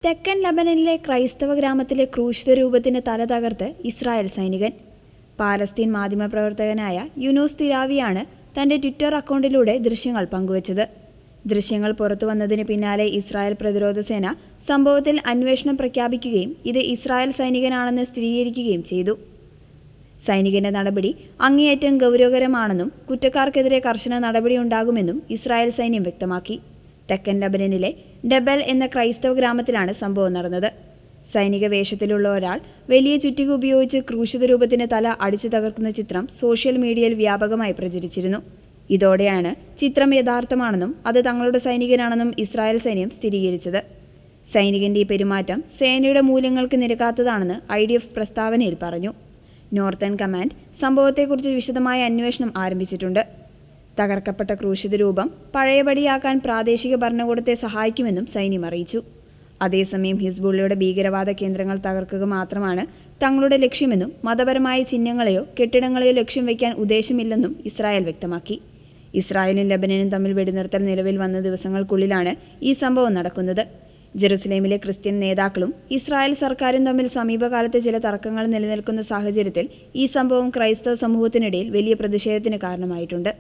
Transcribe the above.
തെക്കൻ ലബനനിലെ ക്രൈസ്തവ ഗ്രാമത്തിലെ ക്രൂശിത രൂപത്തിന് തല തകർത്ത് ഇസ്രായേൽ സൈനികൻ. പാലസ്തീൻ മാധ്യമപ്രവർത്തകനായ യൂനുസ് തിരാവിയാണ് തന്റെ ട്വിറ്റർ അക്കൗണ്ടിലൂടെ ദൃശ്യങ്ങൾ പങ്കുവച്ചത്. ദൃശ്യങ്ങൾ പുറത്തുവന്നതിന് പിന്നാലെ ഇസ്രായേൽ പ്രതിരോധ സേന സംഭവത്തിൽ അന്വേഷണം പ്രഖ്യാപിക്കുകയും ഇത് ഇസ്രായേൽ സൈനികനാണെന്ന് സ്ഥിരീകരിക്കുകയും ചെയ്തു. സൈനികന്റെ നടപടി അങ്ങേയറ്റം ഗൗരവകരമാണെന്നും കുറ്റക്കാർക്കെതിരെ കർശന നടപടിയുണ്ടാകുമെന്നും ഇസ്രായേൽ സൈന്യം വ്യക്തമാക്കി. തെക്കൻ ലബനനിലെ ഡെബൽ എന്ന ക്രൈസ്തവ ഗ്രാമത്തിലാണ് സംഭവം നടന്നത്. സൈനിക വേഷത്തിലുള്ള ഒരാൾ വലിയ ചുറ്റിക ഉപയോഗിച്ച് ക്രൂശിത രൂപത്തിന് തല അടിച്ചു തകർക്കുന്ന ചിത്രം സോഷ്യൽ മീഡിയയിൽ വ്യാപകമായി പ്രചരിച്ചിരുന്നു. ഇതോടെയാണ് ചിത്രം യഥാർത്ഥമാണെന്നും അത് തങ്ങളുടെ സൈനികനാണെന്നും ഇസ്രായേൽ സൈന്യം സ്ഥിരീകരിച്ചത്. സൈനികന്റെ ഈ പെരുമാറ്റം സേനയുടെ മൂല്യങ്ങൾക്ക് നിരക്കാത്തതാണെന്ന് IDF പ്രസ്താവനയിൽ പറഞ്ഞു. നോർത്തേൺ കമാൻഡ് സംഭവത്തെക്കുറിച്ച് വിശദമായ അന്വേഷണം ആരംഭിച്ചിട്ടുണ്ട്. തകർക്കപ്പെട്ട ക്രൂശിത രൂപം പഴയപടിയാക്കാൻ പ്രാദേശിക ഭരണകൂടത്തെ സഹായിക്കുമെന്നും സൈന്യം അറിയിച്ചു. അതേസമയം ഹിസ്ബുള്ളയുടെ ഭീകരവാദ കേന്ദ്രങ്ങൾ തകർക്കുക മാത്രമാണ് തങ്ങളുടെ ലക്ഷ്യമെന്നും മതപരമായ ചിഹ്നങ്ങളെയോ കെട്ടിടങ്ങളെയോ ലക്ഷ്യം വയ്ക്കാൻ ഉദ്ദേശമില്ലെന്നും ഇസ്രായേൽ വ്യക്തമാക്കി. ഇസ്രായേലും ലബനനും തമ്മിൽ വെടിനിർത്തൽ നിലവിൽ വന്ന ദിവസങ്ങൾക്കുള്ളിലാണ് ഈ സംഭവം നടക്കുന്നത്. ജെറുസലേമിലെ ക്രിസ്ത്യൻ നേതാക്കളും ഇസ്രായേൽ സർക്കാരും തമ്മിൽ സമീപകാലത്ത് ചില തർക്കങ്ങൾ നിലനിൽക്കുന്ന സാഹചര്യത്തിൽ ഈ സംഭവം ക്രൈസ്തവ സമൂഹത്തിനിടയിൽ വലിയ പ്രതിഷേധത്തിന് കാരണമായിട്ടുണ്ട്.